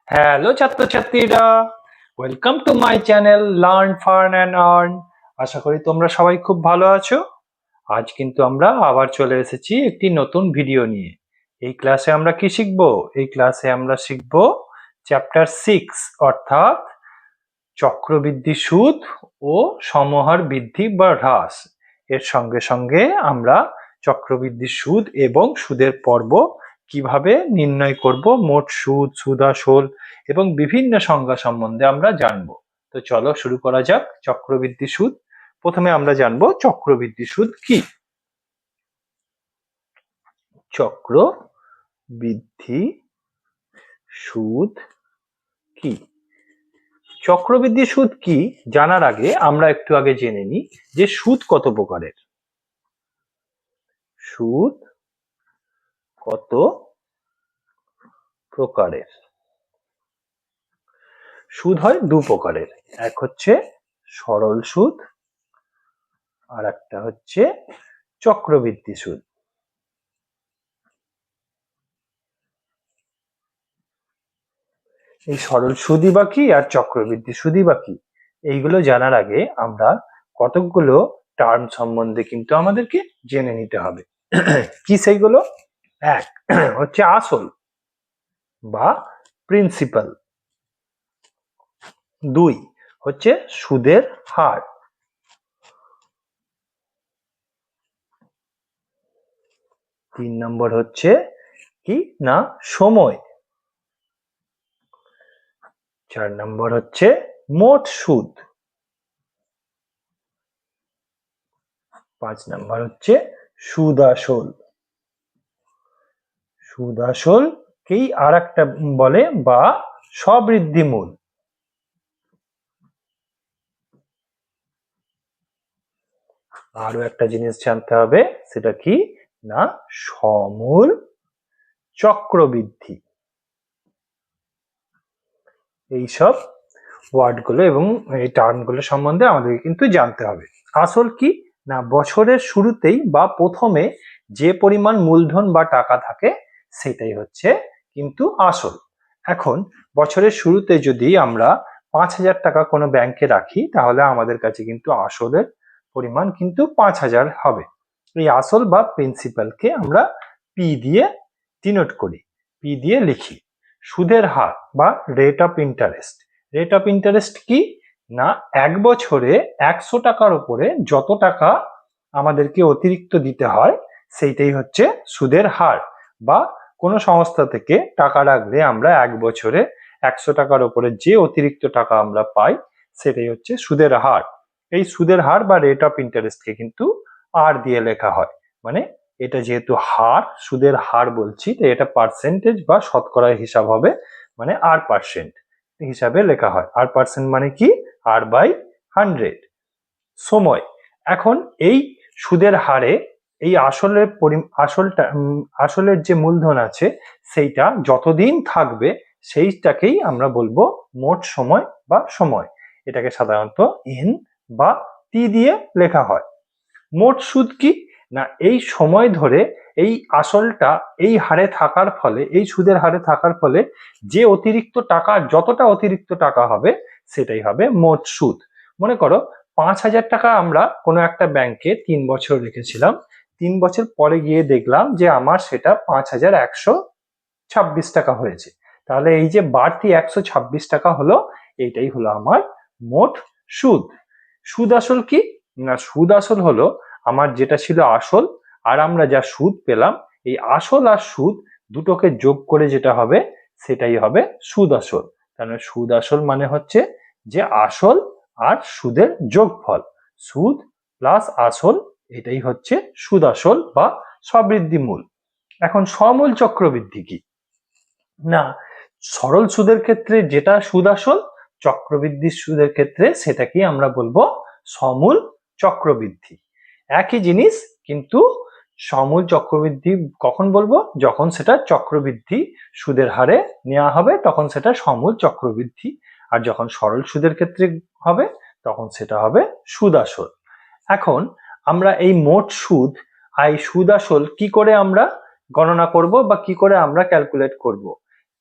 Hello ছাত্রছাত্রীরা, welcome to my channel learn fern and earn. আশা করি তোমরা সবাই খুব ভালো আছো। আজ কিন্তু আমরা আবার চলে এসেছি একটি নতুন ভিডিও নিয়ে। এই ক্লাসে আমরা কি শিখবো? এই ক্লাসে আমরা শিখবো চ্যাপ্টার 6 অর্থাৎ চক্রবৃদ্ধি সুদ ও সমহার বৃদ্ধি বা হ্রাস। এর সঙ্গে সঙ্গে আমরা চক্রবৃদ্ধি সুদ এবং সুদের পর্ব কিভাবে নির্ণয় করব, মোট সুদ, সুদাসল এবং বিভিন্ন সংজ্ঞা সম্বন্ধে আমরা জানবো। তো চলো শুরু করা যাক। চক্রবৃদ্ধি সুদ, প্রথমে আমরা জানবো চক্রবৃদ্ধি সুদ কি। চক্রবৃদ্ধি সুদ কি? চক্রবৃদ্ধি সুদ কি জানার আগে আমরা একটু আগে জেনে নিই যে সুদ কত প্রকারের। সুদ কত প্রকারের? সুদ হয় দু প্রকারের, এক হচ্ছে সরল সুদ আর একটা হচ্ছে চক্রবৃদ্ধি সুদ। এই সরল সুদই বা কি আর চক্রবৃদ্ধি সুদই বা কি, এইগুলো জানার আগে আমরা কতকগুলো টার্ম সম্বন্ধে কিন্তু আমাদেরকে জেনে নিতে হবে। কি সেইগুলো? এক হচ্ছে আসল বা প্রিন্সিপাল, দুই হচ্ছে সুদের হার, তিন নম্বর হচ্ছে কি না সময়, চার নম্বর হচ্ছে মোট সুদ, পাঁচ নম্বর হচ্ছে সুদাসল। সুদাসলকেই আর একটা বলে বা স্ববৃদ্ধি মূল। আরো একটা জিনিস জানতে হবে, সেটা কি না সমূল চক্রবৃদ্ধি। এইসব ওয়ার্ডগুলো এবং এই টার্মগুলো সম্বন্ধে আমাদেরকে কিন্তু জানতে হবে। আসল কি না বছরের শুরুতেই বা প্রথমে যে পরিমাণ মূলধন বা টাকা থাকে সেটাই হচ্ছে কিন্তু আসল। এখন বছরের শুরুতে যদি আমরা 5,000 টাকা কোনো ব্যাংকে রাখি তাহলে আমাদের কাছে কিন্তু আসলের পরিমাণ কিন্তু 5,000 হবে। এই আসল বা প্রিন্সিপালকে আমরা পি দিয়ে ডিনোট করি, পি দিয়ে লিখি। সুদের হার বা rate of interest. Rate of interest কি না এক বছরে 100 টাকার উপরে যত টাকা আমাদেরকে অতিরিক্ত দিতে হয় সেইটাই হচ্ছে সুদের হার। বা কোনো সংস্থা থেকে টাকা রাখলে আমরা এক বছরে 100 টাকার উপরে যে অতিরিক্ত টাকা আমরা পাই সেটাই হচ্ছে সুদের হার। এই সুদের হার বা রেট অফ ইন্টারেস্টকে কিন্তু আর দিয়ে লেখা হয়, মানে এটা যেহেতু হার, সুদের হার বলছি, তো এটা পার্সেন্টেজ বা শতকরা হিসাব হবে, মানে আর পার্সেন্ট হিসাবে লেখা হয়। আর পার্সেন্ট মানে কি আর বাই 100। সময়, এখন এই সুদের হারে এই আসলের যে মূলধন আছে সেইটা যতদিন থাকবে সেইটাকেই আমরা বলবো মোট সময় বা সময়। এটাকে সাধারণত এন বা টি দিয়ে লেখা হয়। মোট সুদ কি না এই সময় ধরে এই আসলটা এই হারে থাকার ফলে, এই সুদের হারে থাকার ফলে যে অতিরিক্ত টাকা, যতটা অতিরিক্ত টাকা হবে সেটাই হবে মোট সুদ। মনে করো 5,000 টাকা আমরা কোনো একটা ব্যাংকে 3 বছর রেখেছিলাম, 3 বছর পরে গিয়ে দেখলাম যে আমার সেটা 5,126 টাকা হয়েছে। তাহলে এই যে বাড়তি 126 টাকা হলো, এইটাই হলো আমার মোট সুদ। সুদ আসল কি না সুদ আসল হলো আমার যেটা ছিল আসল আর আমরা যা সুদ পেলাম, এই আসল আর সুদ দুটোকে যোগ করে যেটা হবে সেটাই হবে সুদ আসল। তাহলে সুদ আসল মানে হচ্ছে যে আসল আর সুদের যোগফল, সুদ প্লাস আসল, এটাই হচ্ছে সুদ আসল বা স্ববৃদ্ধি মূল। এখন সমূল চক্রবৃদ্ধি কি না সরল সুদের ক্ষেত্রে যেটা সুদ আসল, চক্রবৃদ্ধি সুদের ক্ষেত্রে সেটাকেই আমরা বলবো সমূল চক্রবৃদ্ধি। একই জিনিস, কিন্তু সমূল চক্রবৃদ্ধি কখন বলবো? যখন সেটা চক্রবৃদ্ধি সুদের হারে নেওয়া হবে তখন সেটা সমূল চক্রবৃদ্ধি, আর যখন সরল সুদের ক্ষেত্রে হবে তখন সেটা হবে সুদ আসল। এখন আমরা এই মোট সুদ আর সুদ আসল কি করে আমরা গণনা করব বা কি করে আমরা ক্যালকুলেট করব?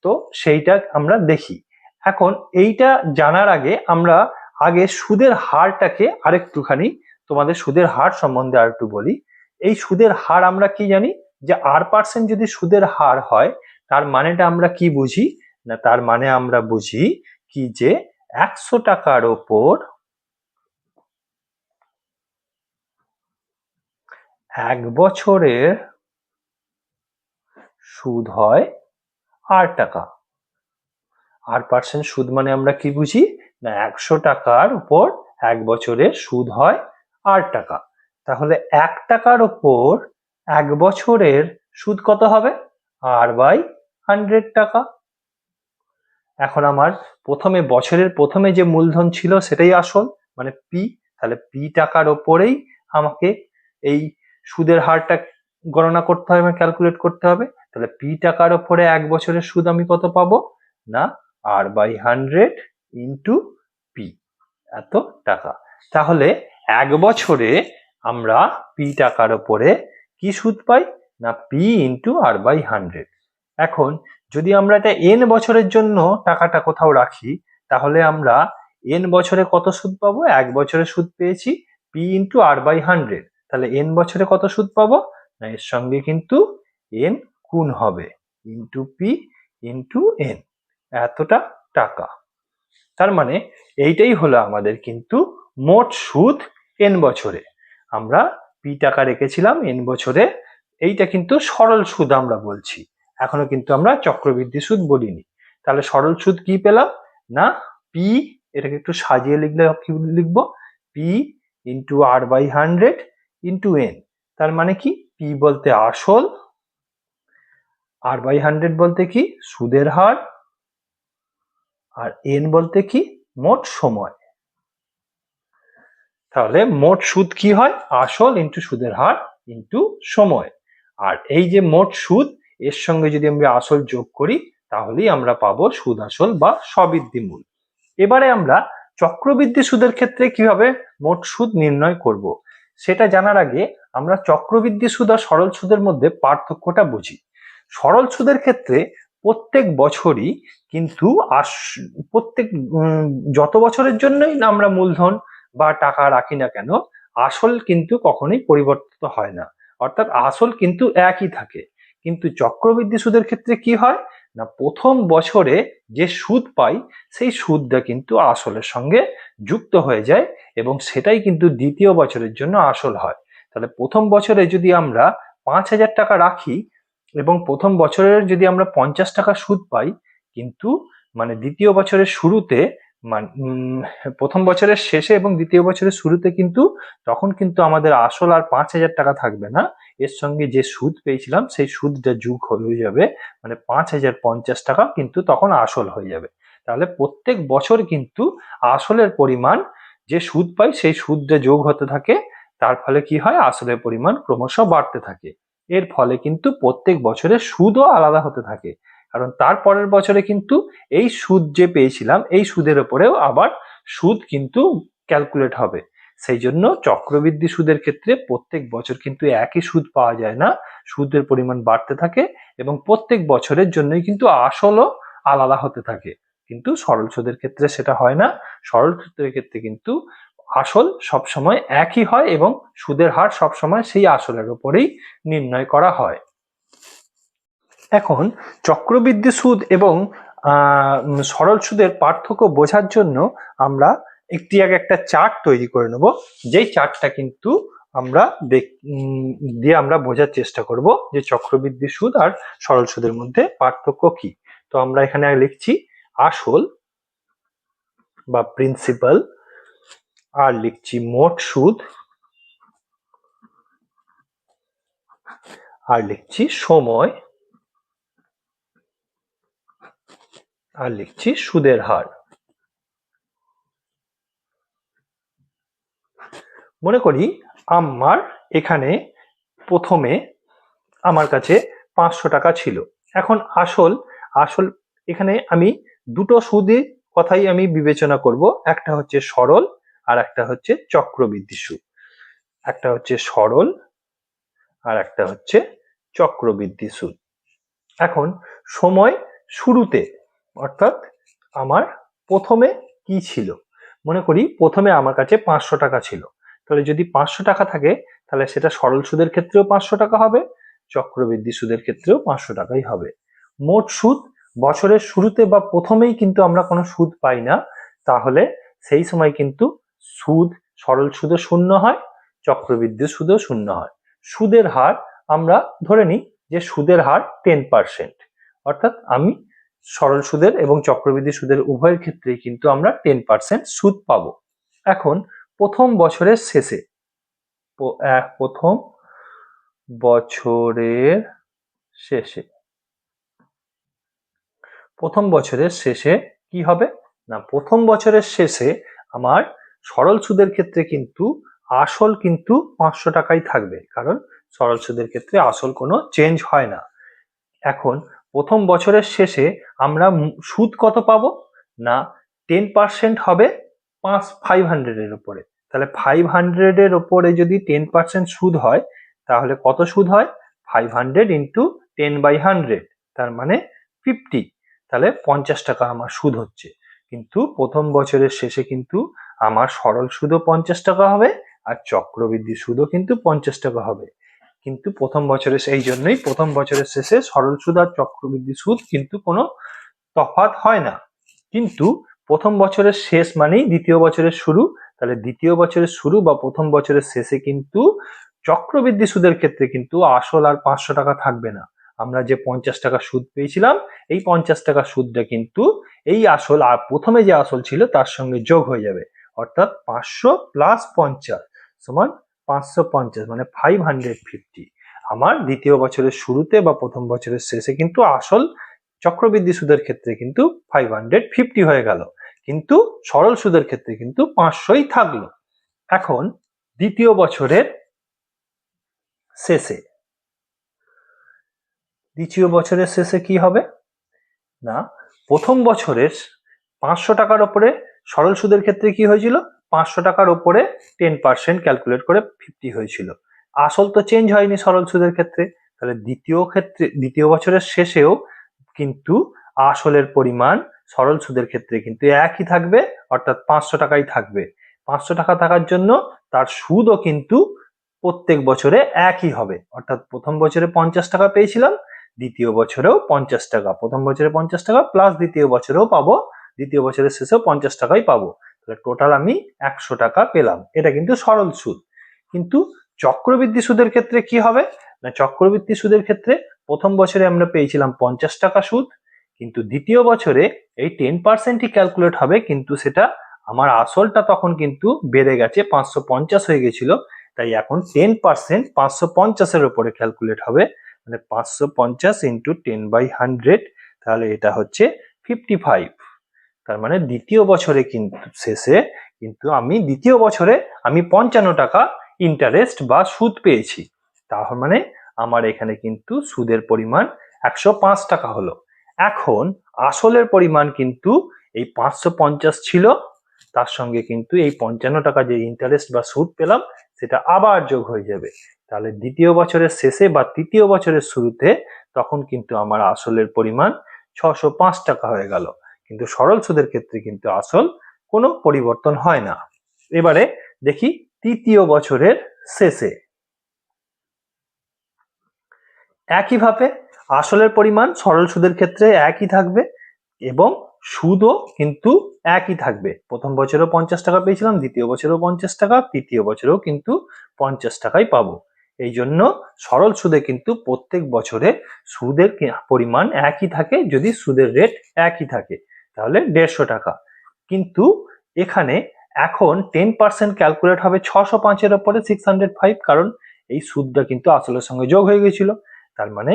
তো সেইটা আমরা দেখি। এখন এইটা জানার আগে আমরা আগে সুদের হারটাকে আরেকটুখানি তোমাদের সুদের হার সম্বন্ধে আরেকটু বলি। এই সুদের হার আমরা কি জানি যে R% যদি সুদের হার হয় তার মানেটা আমরা কি বুঝি না, তার মানে আমরা বুঝি কি যে 100 টাকার ওপর 1 বছরের সুদ হয় R টাকা। R% সুদ মানে আমরা কি বুঝি না 100 টাকার উপর 1 বছরের সুদ হয় R টাকা। তাহলে 1 টাকার ওপর 1 বছরের সুদ কত হবে R/100 টাকা। এখন আমার বছরের প্রথমে যে মূলধন ছিল সেটাই আসল মানে P, তাহলে P টাকার ওপরেই আমাকে এই সুদের হারটা গণনা করতে হবে, ক্যালকুলেট করতে হবে। তাহলে P টাকার ওপরে 1 বছরের সুদ আমি কত পাবো না R/100 ইন্টু P, এত টাকা। তাহলে 1 বছরে আমরা P টাকার ওপরে কি সুদ পাই না P ইন্টু R/100। এখন যদি আমরা এটা n বছরের জন্য টাকাটা কোথাও রাখি তাহলে আমরা n বছরে কত সুদ পাবো, 1 বছরে সুদ পেয়েছি P ইন্টু R/100, তাহলে n বছরে কত সুদ পাবো না এর সঙ্গে কিন্তু n গুণ হবে ইন্টু P ইন্টু n, এতটা টাকা। তার মানে এইটাই হলো আমাদের কিন্তু মোট সুদ n বছরে। আমরা P টাকা রেখেছিলাম n বছরে, এইটা কিন্তু সরল সুদ আমরা বলছি, এখনো কিন্তু আমরা চক্রবৃদ্ধি সুদ বলিনি। তাহলে সরল সুদ কি পেলাম না P, এটাকে একটু সাজিয়ে লিখলে কি লিখবো P into R/100 into n। তার মানে কি P বলতে আসল, R/100 বলতে কি সুদের হার, আর n বলতে কি মোট সময়। তাহলে মোট সুদ কি হয় আসল ইন্টু সুদের হার ইন্টু সময়। আর এই যে মোট সুদ এর সঙ্গে যদি আমরা আসল যোগ করি তাহলেই আমরা পাবো সুদ আসল বা সবৃদ্ধি মূল। এবারে আমরা চক্রবৃদ্ধি সুদের ক্ষেত্রে কিভাবে মোট সুদ নির্ণয় করব সেটা জানার আগে আমরা চক্রবৃদ্ধি সুদ আর সরল সুদের মধ্যে পার্থক্যটা বুঝি। সরল সুদের ক্ষেত্রে প্রত্যেক বছরই কিন্তু প্রত্যেক যত বছরের জন্যই না আমরা মূলধন বা টাকা রাখি না কেন আসল কিন্তু কখনোই পরিবর্তিত হয় না, অর্থাৎ আসল কিন্তু একই থাকে। কিন্তু চক্রবৃদ্ধি সুদের ক্ষেত্রে কি হয় না প্রথম বছরে যে সুদ পাই সেই সুদটা কিন্তু আসলের সঙ্গে যুক্ত হয়ে যায় এবং সেটাই কিন্তু দ্বিতীয় বছরের জন্য আসল হয়। তাহলে প্রথম বছরে যদি আমরা 5,000 টাকা রাখি এবং প্রথম বছরের যদি আমরা 50 টাকা সুদ পাই, কিন্তু মানে দ্বিতীয় বছরের শুরুতে প্রথম বছরের শেষে এবং দ্বিতীয় বছরের শুরুতে কিন্তু তখন কিন্তু আমাদের আসল আর 5,000 টাকা থাকবে না, এর সঙ্গে যে সুদ পেয়েছিলাম সেই সুদটা যোগ হয়ে যাবে, মানে 5,050 টাকা কিন্তু তখন আসল হয়ে যাবে। তাহলে প্রত্যেক বছর কিন্তু আসলের পরিমাণ যে সুদ পাই সেই সুদটা যোগ হতে থাকে, তার ফলে কি হয় আসলের পরিমাণ ক্রমশ বাড়তে থাকে। এর ফলে কিন্তু প্রত্যেক বছরের সুদও আলাদা হতে থাকে, কারণ তার পরের বছরে কিন্তু এই সুদ যে পেয়েছিলাম এই সুদের উপরেও আবার সুদ কিন্তু ক্যালকুলেট হবে। সেই জন্য চক্রবৃদ্ধি সুদের ক্ষেত্রে প্রত্যেক বছর কিন্তু একই সুদ পাওয়া যায় না, সুদের পরিমাণ বাড়তে থাকে এবং প্রত্যেক বছরের জন্যই কিন্তু আসলও আলাদা হতে থাকে। কিন্তু সরল সুদের ক্ষেত্রে সেটা হয় না, সরল সুদের ক্ষেত্রে কিন্তু আসল সবসময় একই হয় এবং সুদের হার সবসময় সেই আসলের উপরেই নির্ণয় করা হয়। এখন চক্রবৃদ্ধি সুদ এবং সরল সুদের পার্থক্য বোঝার জন্য আমরা একটি আগে একটা চার্ট তৈরি করে নেব, যেই চার্টটা কিন্তু আমরা দিয়ে আমরা বোঝার চেষ্টা করব যে চক্রবৃদ্ধি সুদ আর সরল সুদের মধ্যে পার্থক্য কি। তো আমরা এখানে লিখছি আসল বা প্রিন্সিপাল, আর লিখছি মোট সুদ, আর লিখছি সময়, আর লিখছি সুদের হার। মনে করি আমার এখানে প্রথমে আমার কাছে 500 টাকা ছিল। এখন আসল এখানে আমি দুটো সুদের কথাই আমি বিবেচনা করব, একটা হচ্ছে সরল আর একটা হচ্ছে চক্রবৃদ্ধি সুদ। একটা হচ্ছে সরল আর একটা হচ্ছে চক্রবৃদ্ধি সুদ। এখন সময় শুরুতে, অর্থাৎ আমার প্রথমে কি ছিল, মনে করি প্রথমে আমার কাছে 500 টাকা ছিল, তাহলে যদি 500 টাকা থাকে তাহলে সেটা সরল সুদের ক্ষেত্রেও 500 টাকা হবে, চক্রবৃদ্ধি সুদের ক্ষেত্রেও 500 টাকাই হবে। মোট সুদ বছরের শুরুতে বা প্রথমেই কিন্তু আমরা কোনো সুদ পাই না, তাহলে সেই সময় কিন্তু সুদ, সরল সুদও শূন্য হয়, চক্রবৃদ্ধি সুদও শূন্য হয়। সুদের হার আমরা ধরে নিই যে সুদের হার 10%, অর্থাৎ আমি সরল সুদের এবং চক্রবৃদ্ধি সুদের উভয়ের ক্ষেত্রেই কিন্তু আমরা 10% সুদ পাবো। এখন প্রথম বছরের শেষে, প্রথম বছরের শেষে, প্রথম বছরের শেষে কি হবে না, প্রথম বছরের শেষে আমার সরল সুদের ক্ষেত্রে কিন্তু আসল কিন্তু 500 টাকাই থাকবে, কারণ সরল সুদের ক্ষেত্রে আসল কোনো চেঞ্জ হয় না। এখন প্রথম বছরের শেষে আমরা সুদ কত পাবো না, 10% হবে 500 এর উপরে, তাহলে 500 এর উপরে যদি 10% সুদ হয় তাহলে কত সুদ হয়, 500 ইন্টু 10/100, তার মানে 50, তাহলে 50 টাকা আমার সুদ হচ্ছে। কিন্তু প্রথম বছরের শেষে কিন্তু আমার সরল সুদও 50 টাকা হবে আর চক্রবৃদ্ধি সুদও কিন্তু 50 টাকা হবে। কিন্তু প্রথম বছরের, এই জন্যই প্রথম বছরের শেষে সরল সুদ আর চক্রবৃদ্ধি সুদ কিন্তু কোনো তফাৎ হয় না। কিন্তু প্রথম বছরের শেষ মানেই দ্বিতীয় বছরের শুরু, তাহলে দ্বিতীয় বছরের শুরু বা প্রথম বছরের শেষে কিন্তু চক্রবৃদ্ধি সুদের ক্ষেত্রে কিন্তু আসল আর 500 টাকা থাকবে না। আমরা যে 50 টাকা সুদ পেয়েছিলাম, এই 50 টাকা সুদটা কিন্তু এই আসল আর প্রথমে যে আসল ছিল তার সঙ্গে যোগ হয়ে যাবে, অর্থাৎ 500 প্লাস 50 সমান 550, মানে 550। আমার দ্বিতীয় বছরের শুরুতে বা প্রথম বছরের শেষে কিন্তু আসল চক্রবৃদ্ধি সুদের ক্ষেত্রে কিন্তু 550 হয়ে গেল, কিন্তু সরল সুদের ক্ষেত্রে কিন্তু 500ই থাকলো। এখন দ্বিতীয় বছরের শেষে, দ্বিতীয় বছরের শেষে কি হবে না, প্রথম বছরের 500 টাকার উপরে সরল সুদের ক্ষেত্রে কি হয়েছিল, 500 টাকার উপরে 10% ক্যালকুলেট করে 50 হয়েছিল, আসল তো চেঞ্জ হয়নি সরল সুদের ক্ষেত্রে, তাহলে দ্বিতীয় বছরের শেষেও কিন্তু আসলের পরিমাণ সরল সুদের ক্ষেত্রে কিন্তু একই থাকবে, অর্থাৎ 500 টাকাই থাকবে। 500 টাকা থাকার জন্য তার সুদও কিন্তু প্রত্যেক বছরে একই হবে, অর্থাৎ প্রথম বছরে 50 টাকা পেয়েছিলাম, দ্বিতীয় বছরেও 50 টাকা, প্রথম বছরে 50 টাকা প্লাস দ্বিতীয় বছরেও পাবো, দ্বিতীয় বছরের শেষেও 50 টাকাই পাবো, তাহলে টোটাল আমি 100 টাকা পেলাম। এটা কিন্তু সরল সুদ। কিন্তু চক্রবৃদ্ধি সুদের ক্ষেত্রে কি হবে না, চক্রবৃদ্ধি সুদের ক্ষেত্রে প্রথম বছরে আমরা পেয়েছিলাম 50 টাকা সুদ, কিন্তু দ্বিতীয় বছরে এই 10%ই ক্যালকুলেট হবে, কিন্তু সেটা আমার আসলটা তখন কিন্তু বেড়ে গেছে, 550 হয়ে গেছিল, তাই এখন 10% 550-এর উপরে ক্যালকুলেট হবে, মানে 550 ইন্টু 10/100, তাহলে এটা হচ্ছে 55। তার মানে দ্বিতীয় বছরে কিন্তু শেষে কিন্তু দ্বিতীয় বছরে আমি 55 টাকা ইন্টারেস্ট বা সুদ পেয়েছি, তার মানে আমার এখানে কিন্তু সুদের পরিমাণ 105 টাকা হলো। এখন আসলের পরিমাণ কিন্তু এই 550 ছিল, তার সঙ্গে কিন্তু এই 55 টাকা যে ইন্টারেস্ট বা সুদ পেলাম সেটা আবার যোগ হয়ে যাবে, তাহলে দ্বিতীয় বছরের শেষে বা তৃতীয় বছরের শুরুতে তখন কিন্তু আমার আসলের পরিমাণ 605 টাকা হয়ে গেল। কিন্তু সরল সুদের ক্ষেত্রে কিন্তু আসল কোনো পরিবর্তন হয় না। এবারে দেখি তৃতীয় বছরের শেষে, একইভাবে আসলের পরিমাণ সরল সুদের ক্ষেত্রে একই থাকবে এবং সুদও কিন্তু একই থাকবে, প্রথম বছরেও 50 টাকা পেয়েছিলাম, দ্বিতীয় বছরেও 50 টাকা, তৃতীয় বছরেও কিন্তু 50 টাকাই পাবো। এই জন্য সরল সুদে কিন্তু প্রত্যেক বছরে সুদের পরিমাণ একই থাকে, যদি সুদের রেট একই থাকে তাহলে 150 টাকা। কিন্তু এখানে এখন 10% ক্যালকুলেট হবে 605-এর উপরে 605, কারণ এই সুদটা কিন্তু আসলের সঙ্গে যোগ হয়ে গেছিল, তার মানে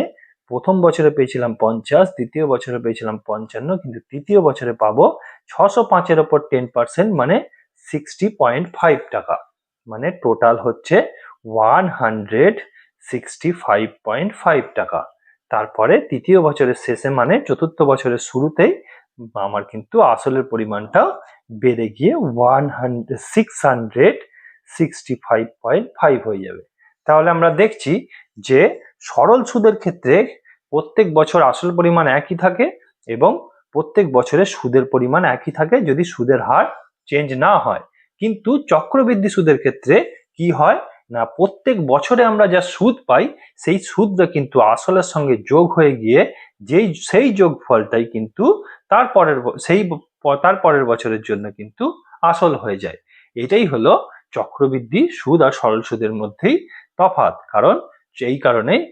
প্রথম বছরে পেয়েছিলাম 50, দ্বিতীয় বছরে পেয়েছিলাম 55, কিন্তু তৃতীয় বছরে পাবো 605-এর উপর 10% মানে 60.5 টাকা, মানে টোটাল হচ্ছে 165.5 টাকা। তারপরে তৃতীয় বছরের শেষে মানে চতুর্থ বছরের শুরুতেই আমার কিন্তু আসলের পরিমাণটা বেড়ে গিয়ে 665.5 হয়ে যাবে। তাহলে আমরা দেখছি যে সরল সুদের ক্ষেত্রে প্রত্যেক বছর আসল পরিমাণ একই থাকে, এবং প্রত্যেক বছরে সুদের পরিমাণ একই থাকে যদি সুদের হার চেঞ্জ না হয়। কিন্তু চক্রবৃদ্ধি সুদের ক্ষেত্রে কি হয় না, প্রত্যেক বছরে আমরা যা সুদ পাই সেই সুদটা কিন্তু আসলের সঙ্গে যোগ হয়ে গিয়ে সেই যোগফলটাই কিন্তু তারপরের বছরের জন্য কিন্তু আসল হয়ে যায়। এটাই হলো চক্রবৃদ্ধি সুদ আর সরল সুদের মধ্যেই তফাৎ।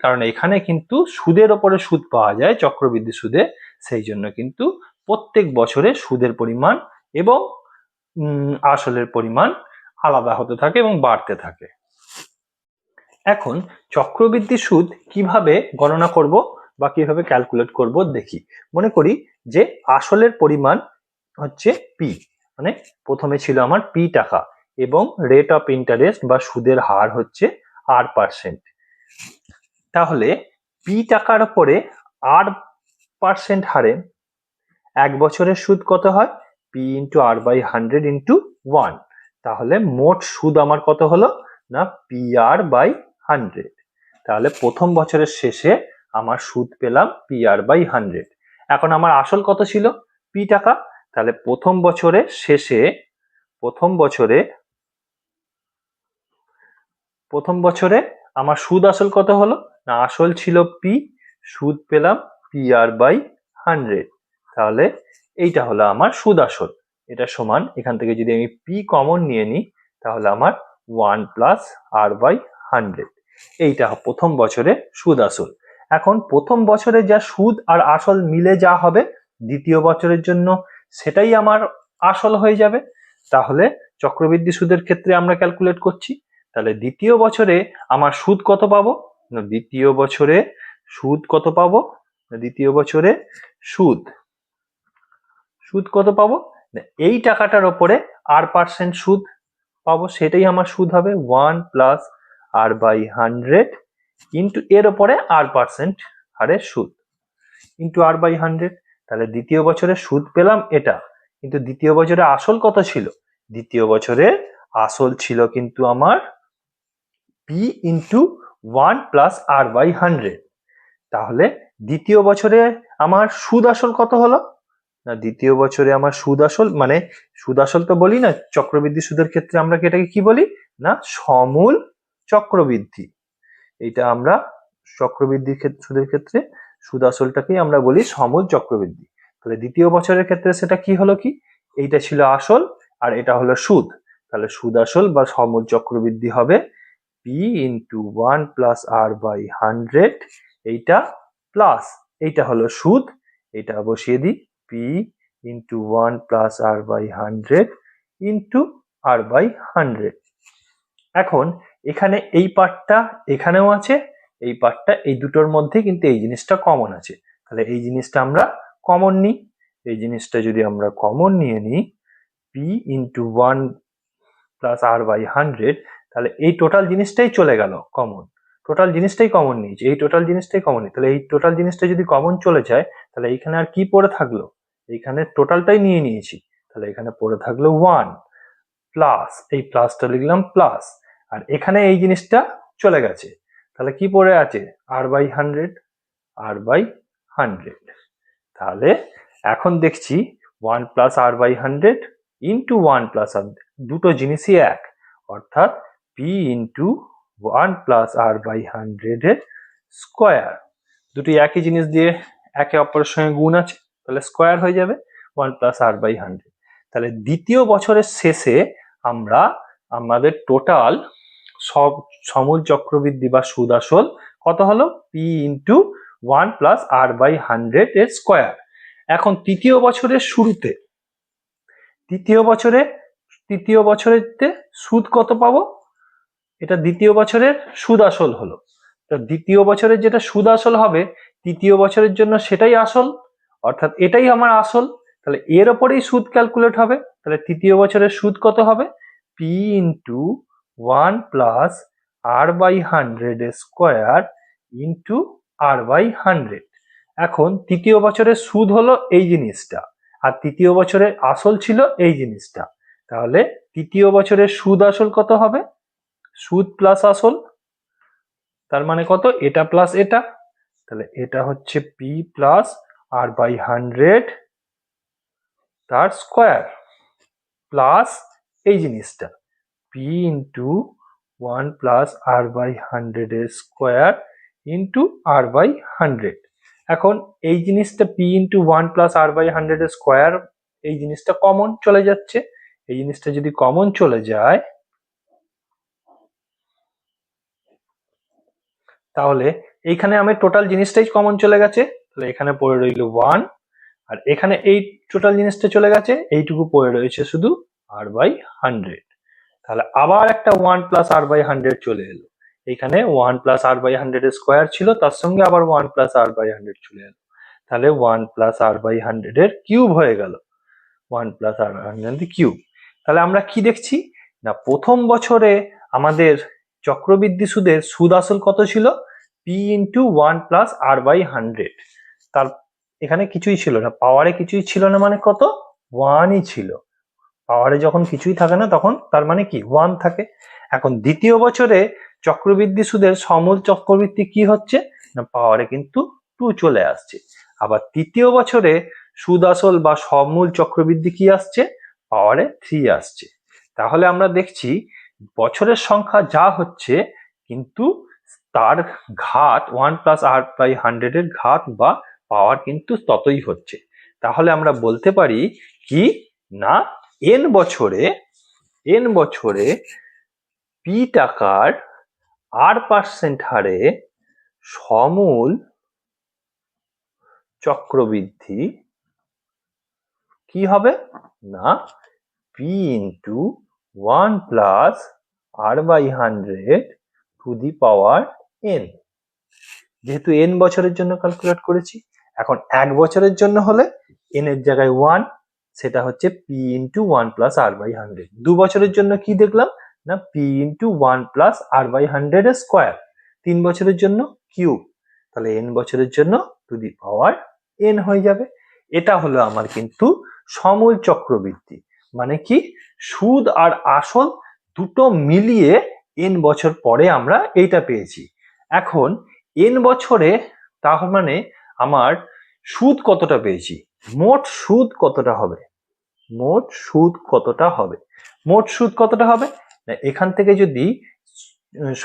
কারণ এখানে কিন্তু সুদের ওপরে সুদ পাওয়া যায় চক্রবৃদ্ধি সুদে, সেই জন্য কিন্তু প্রত্যেক বছরে সুদের পরিমাণ এবং আসলের পরিমাণ আলাদা হতে থাকে এবং বাড়তে থাকে। এখন চক্রবৃদ্ধি সুদ কিভাবে গণনা করব বা কিভাবে ক্যালকুলেট করব দেখি। মনে করি যে আসলের পরিমাণ হচ্ছে পি, মানে প্রথমে ছিল আমার পি টাকা এবং রেট অফ ইন্টারেস্ট বা সুদের হার হচ্ছে R%। তাহলে পি টাকার উপরে R% হারে এক বছরের সুদ কত হয়? P into R/100 into 1। তাহলে মোট সুদ আমার কত হলো না PR/100। তাহলে প্রথম বছরের শেষে আমার সুদ পেলাম PR/100। এখন আমার আসল কত ছিল? পি টাকা। তাহলে প্রথম বছরে আমার সুদ আসল কত হলো না, আসল ছিল পি, সুদ পেলাম PR/100। তাহলে এইটা হলো আমার সুদ আসল। এটা সমান, এখান থেকে যদি আমি পি কমন নিয়ে নিই তাহলে আমার 1 প্লাস R/100। এইটা প্রথম বছরে সুদ আসল। এখন প্রথম বছরে যা সুদ আর আসল মিলে যা হবে দ্বিতীয় বছরের জন্য সেটাই আমার আসল হয়ে যাবে। তাহলে চক্রবৃদ্ধি সুদের ক্ষেত্রে আমরা ক্যালকুলেট করছি। তাহলে দ্বিতীয় বছরে আমার সুদ কত পাবো? দ্বিতীয় বছরে সুদ কত পাবো? এই টাকাটার ওপরে R% সুদ পাবো, সেটাই আমার সুদ হবে 1 প্লাস R/100 ইন্টু এর ওপরে R% হারের সুদ ইন্টু R/100। তাহলে দ্বিতীয় বছরে সুদ পেলাম এটা, কিন্তু দ্বিতীয় বছরে আসল কত ছিল? দ্বিতীয় বছরে আসল ছিল কিন্তু আমার পি ইন্টু 1 প্লাস R/100। তাহলে দ্বিতীয় বছরে আমার সুদ আসল কত হলো না, দ্বিতীয় বছরে আমার সুদ আসল তো বলি না, চক্রবৃদ্ধি সুদের ক্ষেত্রে আমরা এটাকে কি বলি না, সমূল চক্রবৃদ্ধি। এটা আমরা চক্রবৃদ্ধি সুদের ক্ষেত্রে সুদ আসলটাকেই আমরা বলি সমূল চক্রবৃদ্ধি। তাহলে দ্বিতীয় বছরের ক্ষেত্রে সেটা কি হলো, কি এইটা ছিল আসল আর এটা হলো সুদ। তাহলে সুদ আসল বা সমূল চক্রবৃদ্ধি হবে পি ইন্টু 1 প্লাস R/100, এইটা প্লাস এইটা হলো সুদ, এটা বসিয়ে দিই P into 1 plus R/100 into R/100। এখন এখানে এই পার্টটা এখানেও আছে, এই পার্টটা এই দুটোর মধ্যে কিন্তু এই জিনিসটা কমন আছে। তাহলে এই জিনিসটা আমরা কমন নিই। এই জিনিসটা যদি আমরা কমন নিয়ে নিই পি ইন্টু 1 প্লাস R/100, তাহলে এই টোটাল জিনিসটাই চলে গেল কমন। টোটাল জিনিসটাই কমন নিয়েছি, এই টোটাল জিনিসটাই কমন নিই। তাহলে এই টোটাল জিনিসটা যদি কমন চলে যায় তাহলে এইখানে আর কি পড়ে থাকলো? এইখানে টোটালটাই নিয়ে নিয়েছি, তাহলে এখানে পড়ে থাকলো 1 প্লাস, এই প্লাসটা লিখলাম প্লাস, আর এখানে এই জিনিসটা চলে গেছে। তাহলে কি পড়ে আছে? R/100। তাহলে এখন দেখছি 1 plus R/100 into 1 plus R, দুটো জিনিসই এক, অর্থাৎ পি ইন্টু 1 প্লাস R/100 এর স্কোয়ার। দুটি একই জিনিস দিয়ে একে অপরের সঙ্গে গুণ আছে, তাহলে স্কোয়ার হয়ে যাবে 1 প্লাস R/100। তাহলে দ্বিতীয় বছরের শেষে আমাদের টোটাল সমূল চক্রবৃদ্ধি বা সুদ আসল কত হলো? পি ইন্টু 1 প্লাস R/100 এর স্কোয়ার। এখন তৃতীয় বছরেতে সুদ কত পাবো? এটা দ্বিতীয় বছরের সুদ আসল হলো। তো দ্বিতীয় বছরের যেটা সুদ আসল হবে তৃতীয় বছরের জন্য সেটাই আসল, অর্থাৎ এটাই আমার আসল। তাহলে এর ওপরেই সুদ ক্যালকুলেট হবে। তাহলে তৃতীয় বছরের সুদ কত হবে? পি ইন্টু 1 প্লাস R/100 এর স্কোয়ার ইন্টু R/100। এখন তৃতীয় বছরের সুদ হলো এই জিনিসটা, আর তৃতীয় বছরের আসল ছিল এই জিনিসটা। তাহলে তৃতীয় বছরের সুদ আসল কত হবে? সুদ প্লাস আসল, তার মানে কত? এটা প্লাস এটা, তাহলে এটা হচ্ছে পি প্লাস r/100 তার স্কোয়ার প্লাস এই জিনিসটা p ইন্টু 1 প্লাস r/100 এর স্কোয়ার ইন্টু r/100। এখন এই জিনিসটা p ইন্টু 1 প্লাস r/100 এর স্কোয়ার, এই জিনিসটা কমন চলে যাচ্ছে। এই জিনিসটা যদি কমন চলে যায় তাহলে এইখানে আমার টোটাল জিনিসটাই কমন চলে গেছে, তাহলে এখানে পড়ে রইল 1, আর এখানে এই টোটাল জিনিসটা চলে গেছে, এইটুকু পড়ে রয়েছে শুধু r/100। তাহলে আবার একটা 1 প্লাস r/100 চলে এলো, এখানে 1 প্লাস r/100 এর স্কোয়ার ছিল, তার সঙ্গে আবার 1 প্লাস r/100 চলে এলো, তাহলে 1 প্লাস r/100 এর কিউব হয়ে গেল, 1 প্লাস r/100 কিউব। তাহলে আমরা কি দেখছি না প্রথম বছরে আমাদের চক্রবৃদ্ধি সুদের সুদ আসল কত ছিল, p ইন্টু 1 প্লাস r/100। তার এখানে কিছুই ছিল না, পাওয়ারে কিছুই ছিল না, মানে কত 1ই ছিল। পাওয়ারে যখন কিছুই থাকে না তখন তার মানে কি 1 থাকে। এখন দ্বিতীয় বছরে চক্রবৃদ্ধি সুদের সমূল চক্রবৃদ্ধি কি হচ্ছে না পাওয়ারে কিন্তু 2 চলে আসছে। আবার তৃতীয় বছরে সুদ আসল বা সমূল চক্রবৃদ্ধি কি আসছে, পাওয়ারে 3 আসছে। তাহলে আমরা দেখছি বছরের সংখ্যা যা হচ্ছে কিন্তু তার ঘাত 1 প্লাস r/100 এর ঘাত বা পাওয়ার কিন্তু ততই হচ্ছে। তাহলে আমরা বলতে পারি কি না n বছরে p টাকার r% হারে সমূল চক্রবৃদ্ধি কি হবে না p into 1 plus r/100 two the power n। যেহেতু n বছরের জন্য ক্যালকুলেট করেছি, এখন 1 বছরের জন্য হলে n এর জায়গায় 1, সেটা হচ্ছে p ইন্টু 1 প্লাস r/100। 2 বছরের জন্য কি দেখলাম না p ইন্টু 1 প্লাস r/100 এর স্কোয়ার, 3 বছরের জন্য কিউব, তাহলে n বছরের জন্য টু দি পাওয়ার n হয়ে যাবে। এটা হলো আমার কিন্তু সমূল চক্রবৃদ্ধি, মানে কি সুদ আর আসল দুটো মিলিয়ে n বছর পরে আমরা এইটা পেয়েছি। এখন n বছরে তার মানে আমার সুদ কতটা পেয়েছি, মোট সুদ কতটা হবে, মোট সুদ কতটা হবে, মোট সুদ কতটা হবে এখান থেকে যদি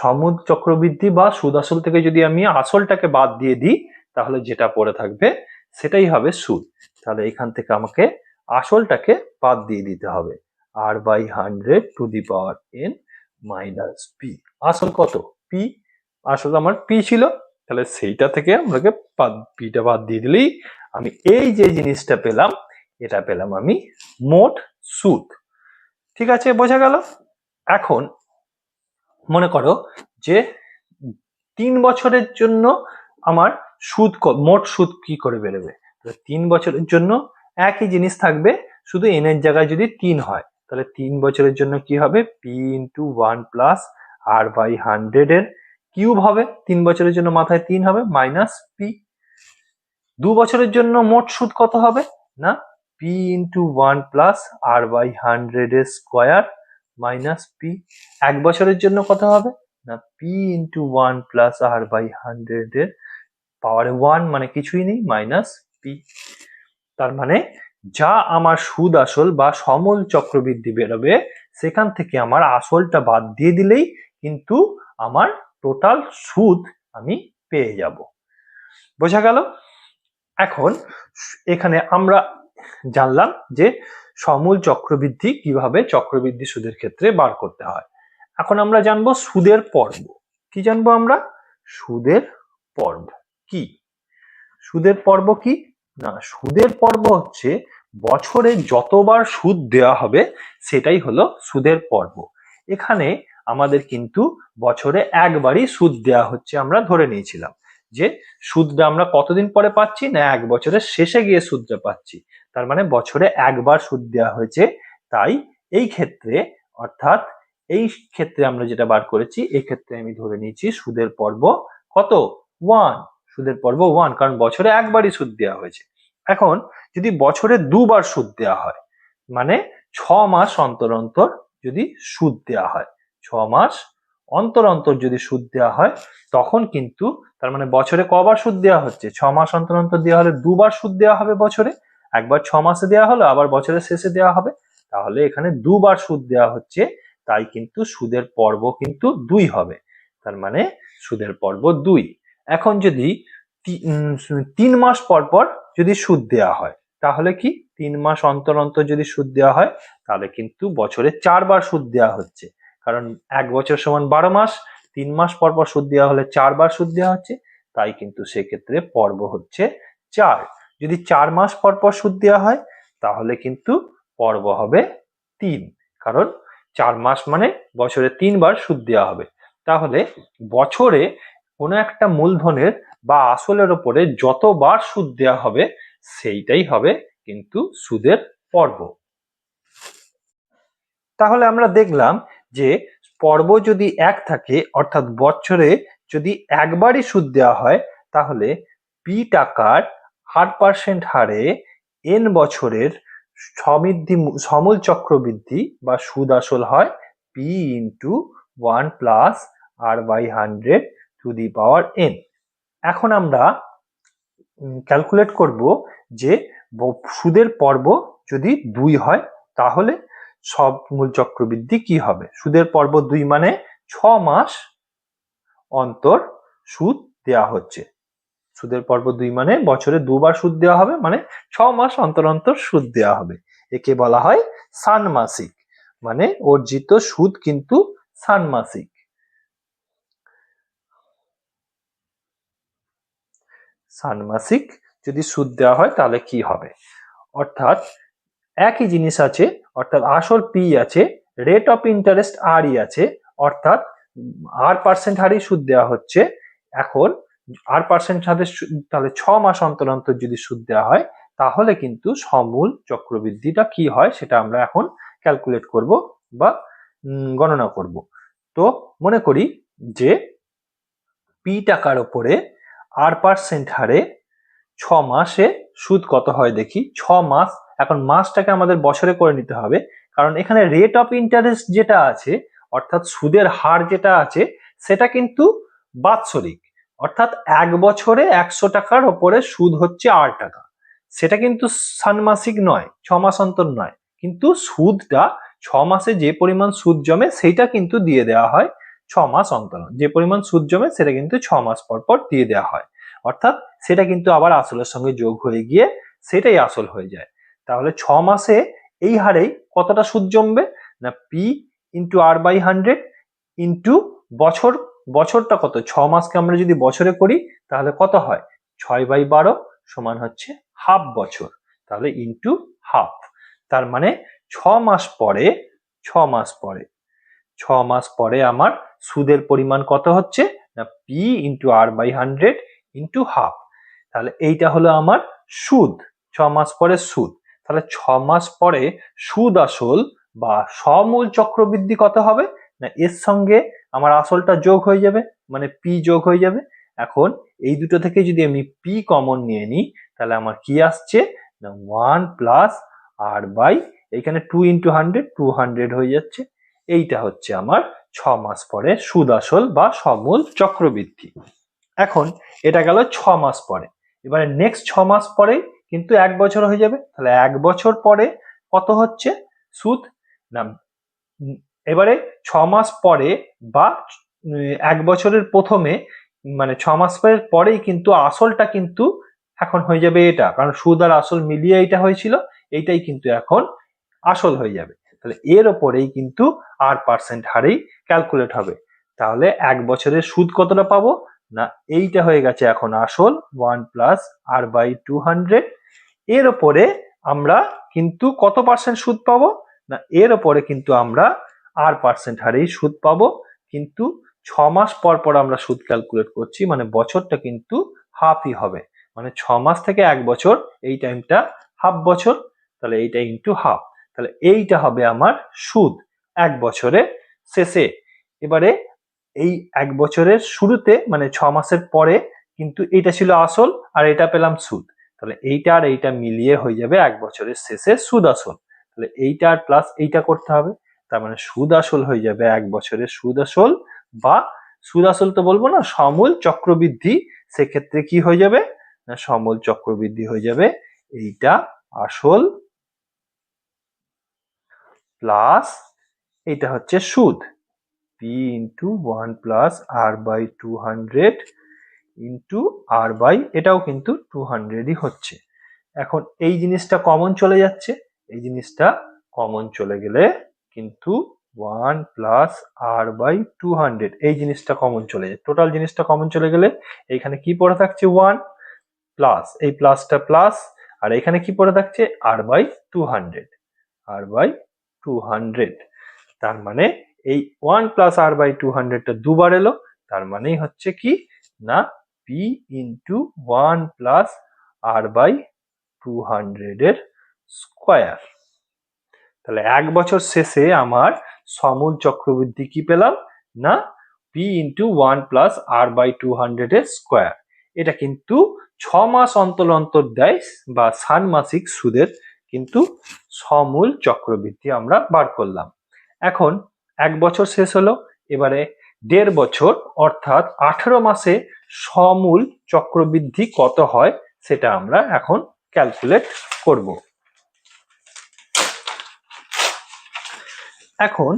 সমূল চক্রবৃদ্ধি বা সুদ আসল থেকে যদি আমি আসলটাকে বাদ দিয়ে দিই তাহলে যেটা পড়ে থাকবে সেটাই হবে সুদ। তাহলে এখান থেকে আমাকে আসলটাকে বাদ দিয়ে দিতে হবে, r/100 two the power n minus p। আসল কত p, আসল আমার p ছিল, তাহলে সেইটা থেকে আমাকে পিটা বাদ দিয়ে দিলেই আমি এই যে জিনিসটা পেলাম, এটা পেলাম আমি মোট সুদ। ঠিক আছে, বোঝা গেল। এখন মনে করো যে 3 বছরের জন্য আমার সুদ মোট সুদ কি করে বেরোবে, 3 বছরের জন্য একই জিনিস থাকবে, শুধু n এর জায়গায় যদি 3 হয় তাহলে 3 বছরের জন্য কি হবে p ইন্টু 1 প্লাস r/100 এর কিউব হবে, 3 বছরের জন্য মাথায় 3 হবে মাইনাস p। 2 বছরের জন্য মোট সুদ কত হবে না p ইন্টু 1 প্লাস r/100 এর স্কোয়ার মাইনাস p। 1 বছরের জন্য কত হবে না p ইন্টু 1 প্লাস r/100 এর পাওয়ারে 1 মানে কিছুই নেই মাইনাস p। তার মানে যা আমার সুদ আসল বা সমূল চক্রবৃদ্ধি বেরোবে সেখান থেকে আমার আসলটা বাদ দিয়ে দিলেই কিন্তু আমার টোটাল সুদ আমি পেয়ে যাব। বোঝা গেল। এখন এখানে আমরা জানলাম যে সমূল চক্রবৃদ্ধি কিভাবে চক্রবৃদ্ধি সুদের ক্ষেত্রে বার করতে হয়। এখন আমরা জানবো সুদের পর্ব। কি জানবো আমরা, সুদের পর্ব কি, সুদের পর্ব কি না সুদের পর্ব হচ্ছে বছরে যতবার সুদ দেওয়া হবে সেটাই হলো সুদের পর্ব। এখানে আমাদের কিন্তু বছরে একবারই সুদ দেওয়া হচ্ছে, আমরা ধরে নিয়েছিলাম যে সুদটা আমরা কতদিন পরে পাচ্ছি না 1 বছরের শেষে গিয়ে সুদটা পাচ্ছি, তার মানে বছরে একবার সুদ দেওয়া হয়েছে। তাই এই ক্ষেত্রে অর্থাৎ এই ক্ষেত্রে আমরা যেটা বার করেছি এই ক্ষেত্রে আমি ধরে নিয়েছি সুদের পর্ব কত 1, সুদের পর্ব 1, কারণ বছরে একবারই সুদ দেওয়া হয়েছে। এখন যদি বছরে 2 বার সুদ দেওয়া হয় মানে 6 মাস অন্তর অন্তর যদি সুদ দেওয়া হয়, 6 মাস অন্তর অন্তর যদি সুদ দেওয়া হয় তখন কিন্তু তার মানে বছরে কবার সুদ দেওয়া হচ্ছে, 6 মাস অন্তর অন্তর দেওয়া হলে দুবার সুদ দেওয়া হবে বছরে, একবার 6 মাসে দেওয়া হলো আবার বছরের শেষে দেওয়া হবে, তাহলে এখানে দুবার সুদ দেওয়া হচ্ছে, তাই কিন্তু সুদের পর্ব কিন্তু 2 হবে, তার মানে সুদের পর্ব 2। এখন যদি 3 মাস পর পর যদি সুদ দেওয়া হয় তাহলে কি, 3 মাস অন্তর অন্তর যদি সুদ দেওয়া হয় তাহলে কিন্তু বছরে 4বার সুদ দেওয়া হচ্ছে, কারণ 1 বছর সমান 12 মাস, 3 মাস পর পর সুদ দেওয়া হলে 4বার সুদ দেওয়া হচ্ছে, তাই কিন্তু সেক্ষেত্রে পর্ব হচ্ছে 4। যদি 4 মাস পর পর সুদ দেওয়া হয় তাহলে কিন্তু পর্ব হবে 3, কারণ 4 মাস মানে বছরে 3বার সুদ দেওয়া হবে। তাহলে বছরে কোনো একটা মূলধনের বা আসলের উপরে যতবার সুদ দেওয়া হবে সেইটাই হবে কিন্তু সুদের পর্ব। তাহলে আমরা দেখলাম যে পর্ব যদি 1 থাকে অর্থাৎ বছরে যদি একবারই সুদ দেওয়া হয় তাহলে পি টাকার 8% হারে n বছরের সমূল চক্রবৃদ্ধি বা সুদ আসল হয় p into 1 plus r/100 two the power n। এখন আমরা ক্যালকুলেট করব যে সুদের পর্ব যদি 2 হয় তাহলে সব মূল চক্রবৃদ্ধি কি হবে। সুদের পর্ব 2 মানে 6 মাস অন্তর সুদ দেওয়া হচ্ছে, সুদের পর্ব 2 মানে বছরে দুবার সুদ দেওয়া হবে, মানে 6 মাস অন্তর অন্তর সুদ দেওয়া হবে। একে বলা হয় ষান্মাসিক, মানে অর্জিত সুদ কিন্তু ষান্মাসিক। ষান্মাসিক যদি সুদ দেওয়া হয় তাহলে কি হবে, অর্থাৎ একই জিনিস আছে, অর্থাৎ আসল পি আছে, রেট অফ ইন্টারেস্ট আরই আছে, অর্থাৎ r% হারেই সুদ দেওয়া হচ্ছে। এখন r% হারে তাহলে 6 মাস অন্তর অন্তর যদি সুদ দেওয়া হয় তাহলে কিন্তু সমূল চক্রবৃদ্ধিটা কি হয় সেটা আমরা এখন ক্যালকুলেট করব বা গণনা করব। তো মনে করি যে পি টাকার উপরে r% হারে 6 মাসে সুদ কত হয় দেখি। 6 মাস, এখন মাসটাকে আমাদের বছরে করে নিতে হবে, কারণ এখানে রেট অফ ইন্টারেস্ট যেটা আছে অর্থাৎ সুদের হার যেটা আছে সেটা কিন্তু বাৎসরিক, অর্থাৎ 1 বছরে 100 টাকার ওপরে সুদ হচ্ছে 8 টাকা, সেটা কিন্তু ষান্মাসিক নয়, 6 মাস অন্তর নয়, কিন্তু সুদটা 6 মাসে যে পরিমাণ সুদ জমে সেইটা কিন্তু দিয়ে দেওয়া হয় 6 মাস অন্তর, যে পরিমাণ সুদ জমে সেটা কিন্তু 6 মাস পর পর দিয়ে দেওয়া হয়, অর্থাৎ সেটা কিন্তু আবার আসলের সঙ্গে যোগ হয়ে গিয়ে সেটাই আসল হয়ে যায়। তাহলে 6 মাসে এই হারেই কতটা সুদ জমবে না পি ইন্টু r/100 ইন্টু বছর, বছরটা কত, 6 মাসকে আমরা যদি বছরে করি তাহলে কত হয়, 6/12 সমান হচ্ছে হাফ বছর, তাহলে ইন্টু হাফ, তার মানে 6 মাস পরে 6 মাস পরে 6 মাস পরে আমার সুদের পরিমাণ কত হচ্ছে না P into r/100 into half, তাহলে এইটা হলো আমার সুদ, 6 মাস পরে সুদ। তাহলে 6 মাস পরে সুদ আসল বা সমূল চক্রবৃদ্ধি কত হবে না এর সঙ্গে আমার আসলটা যোগ হয়ে যাবে, মানে পি যোগ হয়ে যাবে। এখন এই দুটো থেকে যদি আমি পি কমন নিয়ে নিই তাহলে আমার কি আসছে না 1 প্লাস r বাই এখানে 2 ইন্টু 100 200 হয়ে যাচ্ছে। এইটা হচ্ছে আমার 6 মাস পরে সুদ আসল বা সমূল চক্রবৃদ্ধি। এখন এটা গেল 6 মাস পরে, এবারে নেক্সট 6 মাস পরে কিন্তু 1 বছর হয়ে যাবে, তাহলে 1 বছর পরে কত হচ্ছে সুদ না এবারে 6 মাস পরে বা 1 বছরের প্রথমে মানে 6 মাসের পরেই কিন্তু আসলটা কিন্তু এখন হয়ে যাবে এটা, কারণ সুদ আর আসল মিলিয়ে এটা হয়েছিল, এইটাই কিন্তু এখন আসল হয়ে যাবে, তাহলে এর ওপরেই কিন্তু r% হারেই ক্যালকুলেট হবে। তাহলে 1 বছরের সুদ কতটা পাবো না এইটা হয়ে গেছে এখন আসল 1 প্লাস r/200, এর ওপরে আমরা কিন্তু কত পার্সেন্ট সুদ পাবো না এর ওপরে কিন্তু আমরা r% হারেই সুদ পাবো, কিন্তু 6 মাস পর পর আমরা সুদ ক্যালকুলেট করছি মানে বছরটা কিন্তু হাফই হবে, মানে 6 মাস থেকে 1 বছর এই টাইমটা হাফ বছর, তাহলে এইটা ইন্টু হাফ, তাহলে এইটা হবে আমার সুদ 1 বছরে শেষে। এবারে এই 1 বছরের শুরুতে মানে 6 মাসের পরে কিন্তু এটা ছিল আসল আর এটা পেলাম সুদ, তাহলে এইটা আর এইটা মিলিয়ে হয়ে যাবে 1 বছরের শেষে সুদ আসল, তাহলে এইটা আর প্লাস এইটা করতে হবে, তার মানে সুদ আসল হয়ে যাবে 1 বছরের সুদ আসল বা সুদ আসল তো বলবো না, সমূল চক্রবৃদ্ধি, সেক্ষেত্রে কি হয়ে যাবে না সমূল চক্রবৃদ্ধি হয়ে যাবে এইটা আসল প্লাস এটা হচ্ছে সুদ, p into 1 plus r by 200 into r by এটাও কিন্তু 200ই হচ্ছে। এখন এই জিনিসটা কমন চলে যাচ্ছে, এই জিনিসটা কমন চলে গেলে কিন্তু 1 প্লাস r বাই 200 এই জিনিসটা কমন চলে যায়, টোটাল জিনিসটা কমন চলে গেলে এইখানে কি পড়ে থাকছে 1 প্লাস এই প্লাসটা প্লাস, আর এখানে কি পড়ে থাকছে r বাই 200, r বাই 200। তার মানে এই 1 প্লাস r বাই 200 টা দুবার এলো, তার মানেই হচ্ছে কি না p into 1 plus r by 200 এর স্কোয়ার। তাহলে এক বছর শেষে আমার সমূল চক্রবৃদ্ধি কি পেলাম না p into 1 plus r by 200 এর স্কোয়ার। এটা কিন্তু 6 মাস অন্তর অন্তর দেয় বা ষান্মাসিক সুদের কিন্তু সমূল চক্রবৃদ্ধি আমরা বার করলাম। এখন এক বছর শেষ হলো, এবারে 1.5 বছর অর্থাৎ 18 মাসে সমূল চক্রবৃদ্ধি কত হয় সেটা আমরা এখন ক্যালকুলেট করব। এখন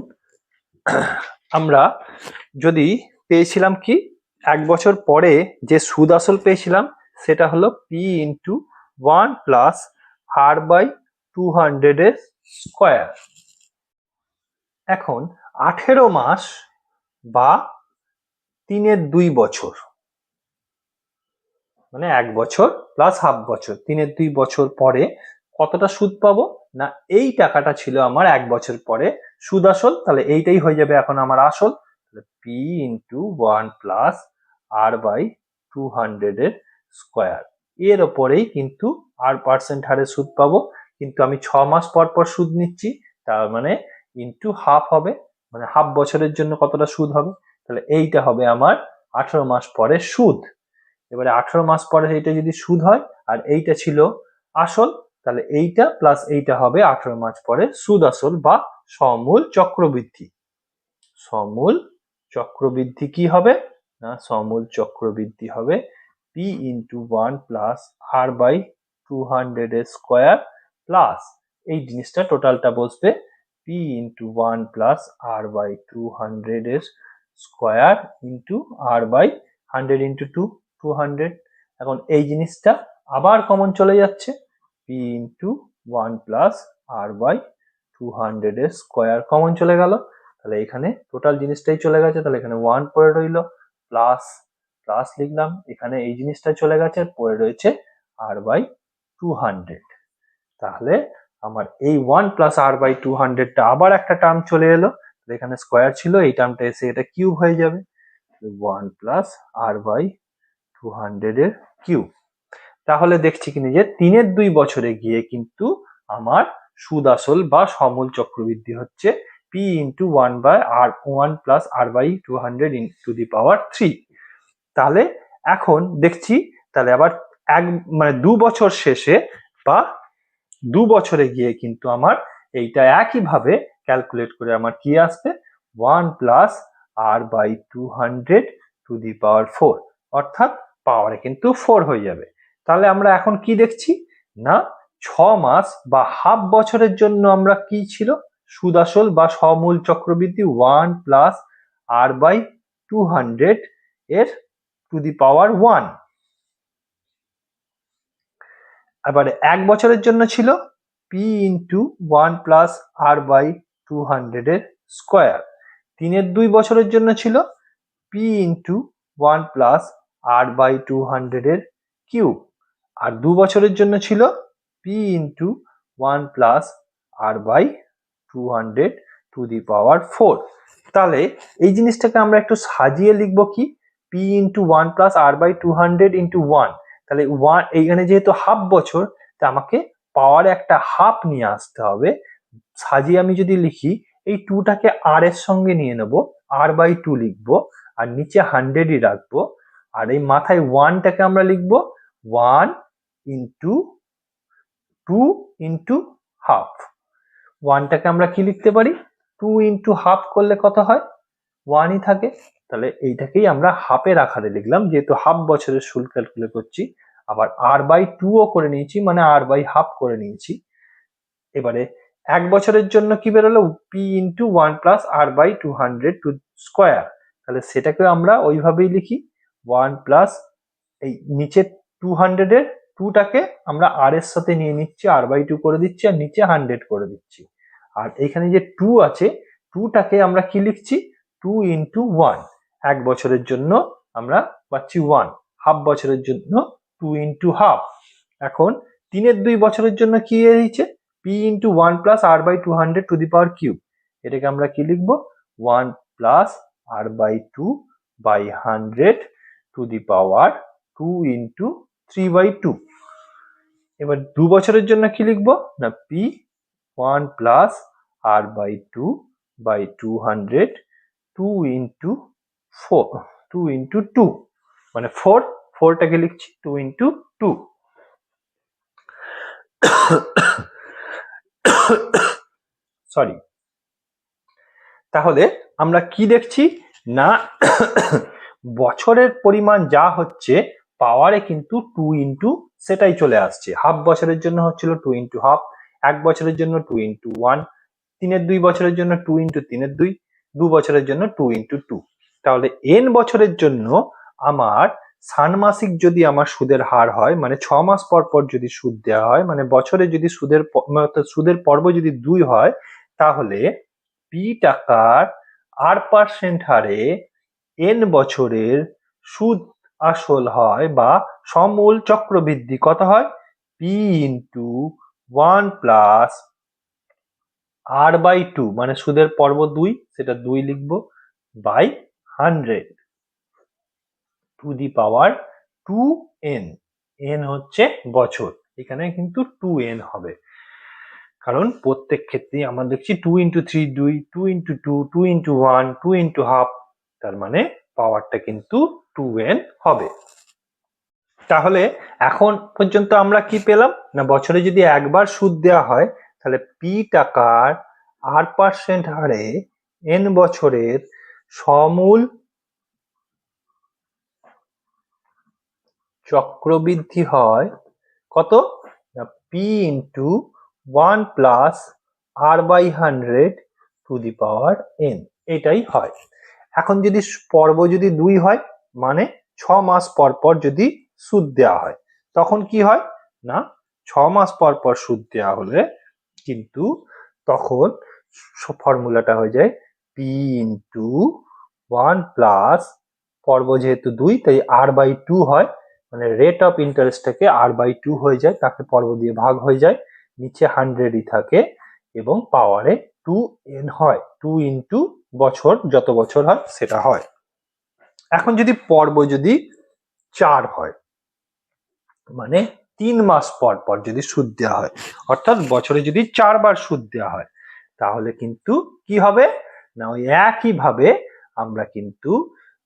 আমরা যদি পেয়েছিলাম কি এক বছর পরে যে সুদ আসল পেয়েছিলাম সেটা হলো p into 1 plus r by 200 এর স্কোয়ার। এখন 18 মাস বা 3/2 বছর মানে এক বছর প্লাস হাফ বছর 3/2 বছর পরে কতটা সুদ পাবো না এই টাকাটা ছিল আমার এক বছর পরে সুদ আসল, তাহলে এইটাই হয়ে যাবে এখন আমার আসল, p into 1 plus r by 200 এর স্কোয়ার। এর ওপরেই কিন্তু r% হারে সুদ পাবো, কিন্তু আমি 6 মাস পর পর সুদ নিচ্ছি, তার মানে ইন্টু হাফ হবে, মানে হাফ বছরের জন্য কতটা সুদ হবে, তাহলে এইটা হবে আমার 18 মাস পরে সুদ। এবারে 18 মাস পরে এইটা যদি সুদ হয় আর এইটা ছিল আসল, তাহলে এইটা প্লাস এইটা হবে 18 মাস পরে সুদ আসল বা সমূল চক্রবৃদ্ধি। সমূল চক্রবৃদ্ধি কি হবে না সমূল চক্রবৃদ্ধি হবে p into 1 plus r by 200 এর স্কোয়ার প্লাস এই জিনিসটা টোটালটা বসবে p into 1 plus r by 200 এর square into r by 100 into 200। এখন এই জিনিসটা আবার কমন চলে যাচ্ছে, p into 1 plus r by 200 এর স্কোয়ার কমন চলে গেল, তাহলে এখানে টোটাল জিনিসটাই চলে গেছে, তাহলে এখানে 1 পড়ে রইলো প্লাস প্লাস লিখলাম, এখানে এই জিনিসটা চলে গেছে পড়ে রয়েছে r বাই 200। তাহলে আমার এই 1 প্লাস r বাই 200 টা আবার একটা টার্ম চলে এলো, এখানে স্কোয়ার ছিল এই টার্মটা এসে এটা কিউব হয়ে যাবে, 1 প্লাস r বাই 200 এর কিউব। তাহলে দেখছি কি যে 3/2 বছরে গিয়ে কিন্তু আমার সুদ আসল বা সমূল চক্রবৃদ্ধি হচ্ছে p into 1 by r 1 plus r by 200 to the power 3। তাহলে এখন দেখছি তাহলে আবার মানে 2 বছর শেষে বা 2 বছরে গিয়ে কিন্তু আমার এইটা একইভাবে ক্যালকুলেট করে আমার কি আসবে 1 plus r by 200 to the power 4, অর্থাৎ পাওয়ারে কিন্তু 4 হয়ে যাবে। তাহলে আমরা এখন কি দেখছি না 6 মাস বা হাফ বছরের জন্য আমরা কি ছিল সুদ আসল বা সমূল চক্রবৃদ্ধি 1 প্লাস r বাই 200 এর টু দি পাওয়ার 1। এবারে এক বছরের জন্য ছিল p into 1 plus r by 200 এর স্কোয়ার। 3/2 বছরের জন্য ছিল p into 1 plus r by 200 এর কিউব, আর 2 বছরের জন্য ছিল p into 1 plus r by 200 to the power 4। তাহলে এই জিনিসটাকে আমরা একটু সাজিয়ে লিখবো কি p into 1 plus r by 200 into 1, তাহলে 1 এইখানে যেহেতু হাফ বছর তা আমাকে পাওয়ারে একটা হাফ নিয়ে আসতে হবে। সাজিয়ে আমি যদি লিখি এই 2টাকে r এর সঙ্গে নিয়ে নেব, r বাই 2 লিখবো আর নিচে 100ই রাখবো, আর এই মাথায় 1টাকে আমরা লিখবো 1 ইন্টু 2 ইন্টু হাফ। 1টাকে আমরা কি লিখতে পারি 2 ইন্টু হাফ করলে কত হয় 1ই থাকে, তাহলে এইটাকেই আমরা হাফের আকারে লিখলাম, যেহেতু হাফ বছরের সুদ ক্যালকুলেট করছি। আবার r/2 ও করে নিয়েছি, মানে r/2 করে নিয়েছি। এবারে 1 বছরের জন্য কি বেরোলো, p × 1 + r/200 টু স্কয়ার। তাহলে সেটাকে আমরা ওইভাবেই লিখি, 1 প্লাস এই নিচে 200 এর 2 টাকে আমরা r এর সাথে নিয়ে নিচ্ছি, r/2 করে দিচ্ছি, আর নিচে 100 করে দিচ্ছি। আর এখানে যে 2 আছে, 2 টাকে আমরা কি লিখছি, 2 × 1। 1 বছরের জন্য আমরা পাচ্ছি 1, হাফ বছরের জন্য 2 × হাফ। এখন 3/2 বছরের জন্য কি হয়েছে, p × 1 + r/200 two the power cube. এটাকে আমরা কি লিখবো, 1 + r/2/100 টু দি পাওয়ার 2 × 3/2। এবার 2 বছরের জন্য কি লিখবো না, p 1 + r/2/200 2 × 4, 2 × 2, মানে 4 টাকে লিখছি 2 × 2। সরি। তাহলে আমরা কি দেখছি না, বছরের পরিমাণ যা হচ্ছে পাওয়ারে কিন্তু 2 × সেটাই চলে আসছে। হাফ বছরের জন্য হচ্ছিল 2 × হাফ, 1 বছরের জন্য 2 × 1, 3/2 বছরের জন্য 2 × 3/2, 2 বছরের জন্য 2 × 2। তাহলে n বছরের জন্য আমার ষান্মাসিক যদি আমার সুদের হার হয়, মানে 6 মাস পর পর যদি সুদ দেওয়া হয়, মানে বছরে যদি সুদের পর্ব যদি 2 হয়, তাহলে p টাকার r% হারে n বছরের সুদ আসল হয় বা সমূল চক্রবৃদ্ধি কত হয়, p × 1 + r/2, মানে সুদের পর্ব 2, সেটা 2 লিখবো, by 100 to the power 2n। n হচ্ছে বছর, এখানে কিন্তু 2n হবে, কারণ প্রত্যেক ক্ষেত্রেই আমরা দেখছি 2 × 3 2, 2 × 2, 2 × 1, 2 × হাফ, তার মানে পাওয়ারটা কিন্তু 2n হবে। তাহলে এখন পর্যন্ত আমরা কি পেলাম না, বছরে যদি একবার সুদ দেওয়া হয়, তাহলে p টাকার r% হারে n বছরের সমূল চক্রবৃদ্ধি হয় কত, p × 1 + r/100 two the power n, এটাই হয়। এখন যদি পর্ব যদি 2 হয়, মানে 6 মাস পর পর যদি সুদ দেওয়া হয়, তখন কি হয় না, 6 মাস পর পর সুদ দেওয়া হলে কিন্তু তখন ফর্মুলাটা হয়ে যায় p × 1 + পর্ব যেহেতু 2, তাই r/2 হয়, মানে রেট অফ ইন্টারেস্টটাকে r/2 হয়ে যায়, তাকে পর্ব দিয়ে ভাগ হয়ে যায়, নিচে 100ই থাকে, এবং পাওয়ারে 2n হয়। 2 × বছর, যত বছর হয় সেটা হয়। এখন যদি পর্ব যদি 4 হয়, মানে 3 মাস পর পর যদি সুদ দেওয়া হয়, অর্থাৎ বছরে যদি 4 বার সুদ দেওয়া হয়, তাহলে কিন্তু কি হবে না, ওই একই ভাবে আমরা কিন্তু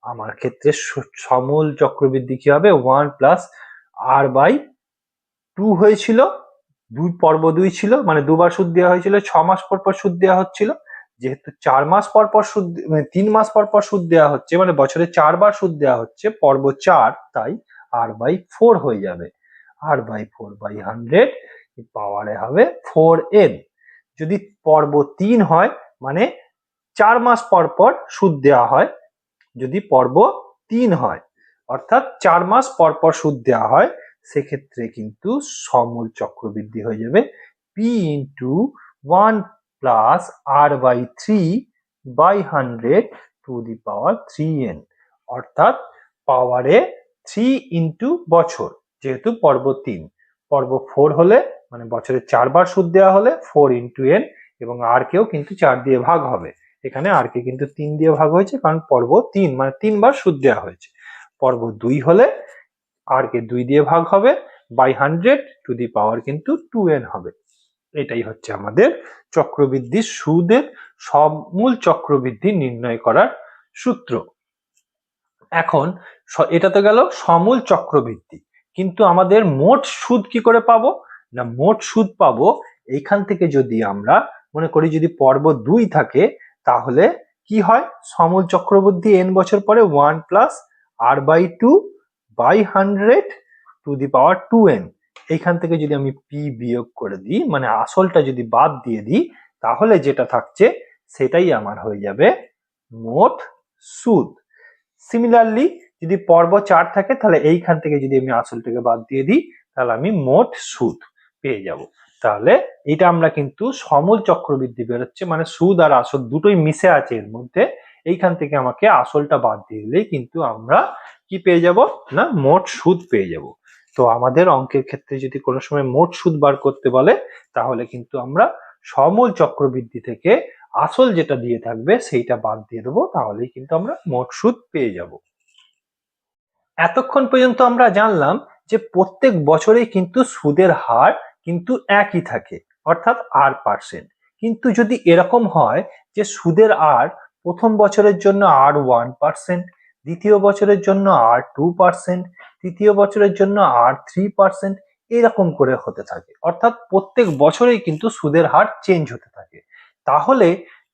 আমার ক্ষেত্রে সমূল চক্রবৃদ্ধি কি হবে, 1 + r/2 হয়েছিল, পর্ব 2 ছিল, মানে দুবার সুদ দেওয়া হয়েছিল, 6 মাস পর পর সুদ দেওয়া হচ্ছিল। যেহেতু 4 মাস পর পর সুদ, মানে 3 মাস পর পর সুদ দেওয়া হচ্ছে, মানে বছরে 4 বার সুদ দেওয়া হচ্ছে, পর্ব 4, তাই r/4 হয়ে যাবে। r/4/100 পাওয়ারে হবে 4n। যদি পর্ব 3 হয়, মানে 4 মাস পর পর সুদ দেওয়া হয়, যদি পর্ব 3 হয়, অর্থাৎ 4 মাস পর পর সুদ দেওয়া হয়, সেক্ষেত্রে কিন্তু সমূল চক্রবৃদ্ধি হয়ে যাবে p × 1 + r/3/100 two the power 3n, অর্থাৎ পাওয়ারে 3 × বছর, যেহেতু পর্ব 3। পর্ব 4 হলে, মানে বছরে 4 বার সুদ দেওয়া হলে 4 × n, এবং r কেও কিন্তু 4 দিয়ে ভাগ হবে। এখানে r কে কিন্তু 3 দিয়ে ভাগ হয়েছে, কারণ পর্ব 3, মানে 3 বার সুদ দেওয়া হয়েছে। পর্ব 2 হলে r কে 2 দিয়ে ভাগ হবে, বাই 100 টু দি পাওয়ার কিন্তু 2n হবে। এটাই হচ্ছে আমাদের চক্রবৃদ্ধির সুদের সমূল চক্রবৃদ্ধি নির্ণয় করার সূত্র। এখন এটা তো গেল সমূল চক্রবৃদ্ধি, কিন্তু আমাদের মোট সুদ কি করে পাবো না, মোট সুদ পাবো এইখান থেকে, যদি আমরা মনে করি যদি পর্ব 2 থাকে, তাহলে কি হয় সমূল চক্রবৃদ্ধি n বছর পরে 1 plus r/2/100 two the power 2n। এইখান থেকে যদি আমি p বিয়োগ করে দিই মানে আসলটা যদি বাদ দিয়ে দিই তাহলে যেটা থাকছে সেটাই আমার হয়ে যাবে মোট সুদ। সিমিলারলি যদি পর্ব 4 থাকে তাহলে এইখান থেকে যদি আমি আসলটাকে বাদ দিয়ে দিই তাহলে আমি মোট সুদ পেয়ে যাব। তাহলে এটা আমরা কিন্তু সমূল চক্রবৃদ্ধি বেরোচ্ছে মানে সুদ আর আসল দুটোই মিশে আছে এর মধ্যে। এইখান থেকে আমাকে আসলটা বাদ দিয়ে দিলেই কিন্তু আমরা কি পেয়ে যাব না মোট সুদ পেয়ে যাব। তো আমাদের অঙ্কের ক্ষেত্রে যদি কোনো সময় মোট সুদ বার করতে বলে তাহলে কিন্তু আমরা সমূল চক্রবৃদ্ধি থেকে আসল যেটা দিয়ে থাকবে সেইটা বাদ দিয়ে দেবো, তাহলেই কিন্তু আমরা মোট সুদ পেয়ে যাব। এতক্ষণ পর্যন্ত আমরা জানলাম যে প্রত্যেক বছরেই কিন্তু সুদের হার কিন্তু একই থাকে অর্থাৎ r%। কিন্তু যদি এরকম হয় যে সুদের হার প্রথম বছরের জন্য r1%, দ্বিতীয় বছরের জন্য r2%, তৃতীয় বছরের জন্য r3%, এরকম করে হতে থাকে অর্থাৎ প্রত্যেক বছরেই কিন্তু সুদের হার চেঞ্জ হতে থাকে, তাহলে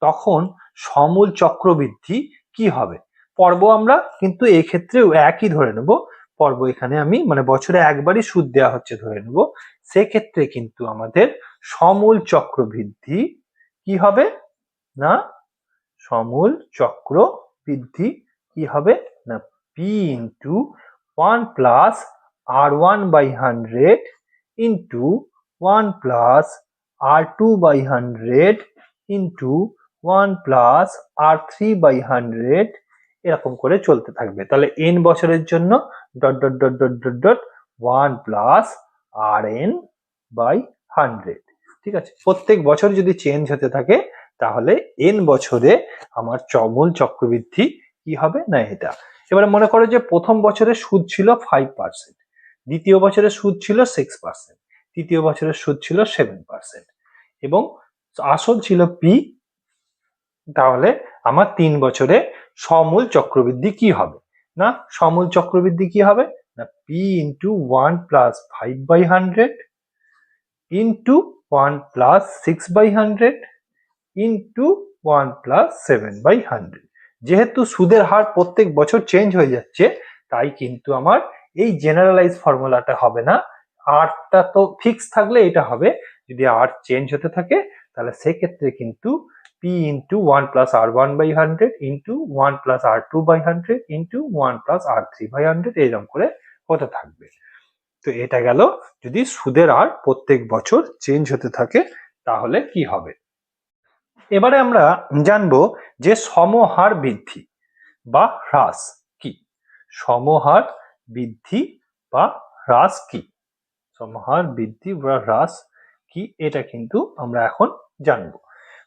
তখন সমূল চক্রবৃদ্ধি কি হবে? পর্ব আমরা কিন্তু এক্ষেত্রেও একই ধরে নেব, পর্ব এখানে আমি মানে বছরে একবারই সুদ দেওয়া হচ্ছে ধরে নেব, সেক্ষেত্রে কিন্তু আমাদের সমূল চক্রবৃদ্ধি কি হবে না সমূল চক্রবৃদ্ধি কি হবে না p into 1 plus r1/100 into 1 plus r2/100 into 1 plus r3/100 এরকম করে চলতে থাকবে। তাহলে n বছরের জন্য dot dot dot dot dot dot 1 plus rn/100। ঠিক আছে, প্রত্যেক বছর যদি চেঞ্জ হতে থাকে তাহলে n বছরে আমার সমূল চক্রবৃদ্ধি কি হবে না এটা। এবারে মনে করো যে প্রথম বছরের সুদ ছিল 5%, দ্বিতীয় বছরের সুদ ছিল 6%, তৃতীয় বছরের সুদ ছিল 7% এবং আসল ছিল p, তাহলে আমার 3 বছরে সমূল চক্রবৃদ্ধি কি হবে না সমূল চক্রবৃদ্ধি কি হবে না p into 1 plus 5/100 into 1 plus 6/100 into 1 plus 7/100। যেহেতু সুদের হার প্রত্যেক বছর চেঞ্জ হয়ে যাচ্ছে তাই কিন্তু আমার এই জেনারেলাইজ ফর্মুলাটা হবে না, আরটা তো ফিক্স থাকলে এটা হবে, যদি আর চেঞ্জ হতে থাকে তাহলে সেক্ষেত্রে কিন্তু p into 1 plus r1/100 into 1 plus r2/100 into 1 plus r3/100 এরকম করে হতে থাকবে। তো এটা গেল যদি সুদের হার প্রত্যেক বছর চেঞ্জ হতে থাকে তাহলে কি হবে। এবারে আমরা জানবো যে সমহার বৃদ্ধি বা হ্রাস কি। সমহার বৃদ্ধি বা হ্রাস কি, সমহার বৃদ্ধি বা হ্রাস কি এটা কিন্তু আমরা এখন জানবো।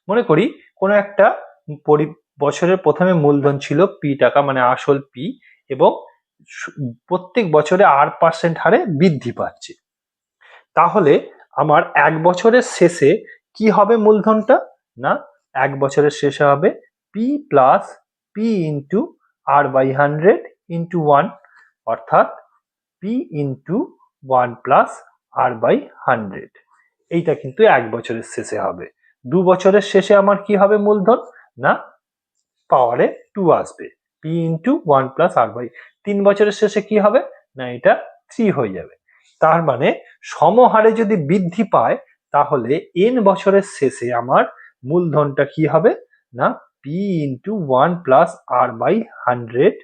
মনে করি কোনো একটা বছরের প্রথমে মূলধন ছিল p টাকা মানে আসল p এবং প্রত্যেক বছরে r% হারে বৃদ্ধি পাচ্ছে, তাহলে আমার এক বছরের শেষে কি হবে মূলধনটা না এক বছরের শেষে হবে p plus p into r/100 into 1 অর্থাৎ p ইন্টু 1 প্লাস r/100। এইটা কিন্তু এক বছরের শেষে হবে। 2 বছরের শেষে আমার কি হবে মূলধন না পাওয়ারে 2 আসবে p ইন্টু 1 প্লাস r/, 3 বছরের শেষে কি হবে না এটা 3 হয়ে যাবে। তার মানে সমহারে যদি বৃদ্ধি পায় তাহলে n বছরের শেষে আমার মূলধনটা কি হবে না p into 1 plus r/100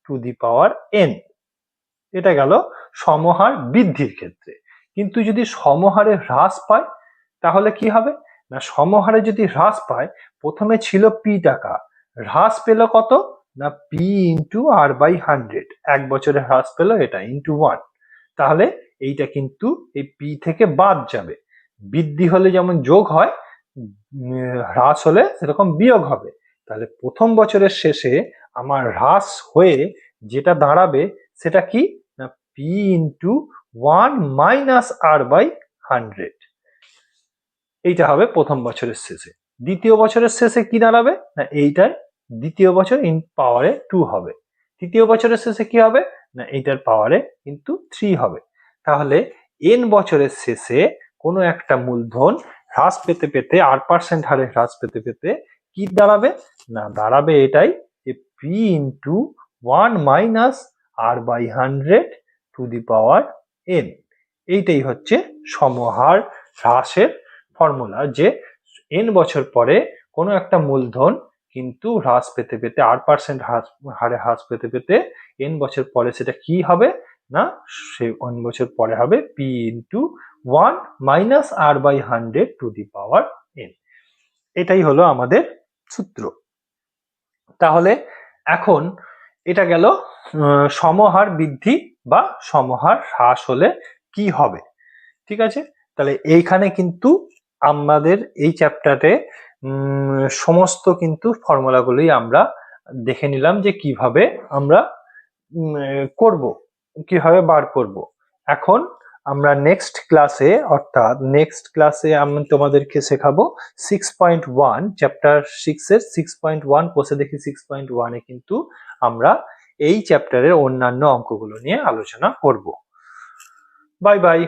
two the power n। এটা গেল সমহার বৃদ্ধির ক্ষেত্রে। কিন্তু যদি সমহারে হ্রাস পায় তাহলে কি হবে না সমহারে যদি হ্রাস পায় প্রথমে ছিল p টাকা, হ্রাস পেল কত না p ইন্টু r/100, এক বছরে হ্রাস পেল এটা ইন্টু 1, তাহলে এইটা কিন্তু এই p থেকে বাদ যাবে। বৃদ্ধি হলে যেমন যোগ হয় হ্রাস হলে সেরকম বিয়োগ হবে, তাহলে প্রথম বছরের শেষে আমার হ্রাস হয়ে যেটা দাঁড়াবে সেটা কি না p ইন্টু 1 মাইনাস r/100, এইটা হবে প্রথম বছরের শেষে। দ্বিতীয় বছরের শেষে কি দাঁড়াবে না এইটার দ্বিতীয় বছর ইন পাওয়ারে 2 হবে, তৃতীয় বছরের শেষে কি হবে না এইটার পাওয়ারে কিন্তু 3 হবে। তাহলে n বছরের শেষে কোনো একটা মূলধন হ্রাস পেতে পেতে r% হারে হ্রাস পেতে পেতে কি দাঁড়াবে? না দাঁড়াবে এটাই যে P into 1 minus R by 100 to the power N. এইটাই হচ্ছে সমহার হ্রাসের ফর্মুলা, যে এন বছর পরে কোনো একটা মূলধন কিন্তু হ্রাস পেতে পেতে R% হারে হ্রাস পেতে পেতে এন বছর পরে সেটা কি হবে না, সে এন বছর পরে হবে P into 1 minus R by 100 to the power N. এটাই হলো আমাদের সূত্র। তাহলে এখন এটা গেল সমহার বৃদ্ধি বা সমহার হ্রাস হলে কি হবে। ঠিক আছে, তাহলে এইখানে কিন্তু আমাদের এই চ্যাপ্টারে সমস্ত কিন্তু ফর্মুলাগুলোই আমরা দেখে নিলাম যে কিভাবে আমরা করব, কিভাবে বার করব। এখন আমরা নেক্সট ক্লাসে, অর্থাৎ নেক্সট ক্লাসে আমি তোমাদেরকে শেখাবো 6.1 চ্যাপ্টার 6 এর 6.1 কোষে দেখি 6.1 এ কিন্তু আমরা এই চ্যাপ্টারের অন্যান্য অঙ্কগুলো নিয়ে আলোচনা করব। Bye bye.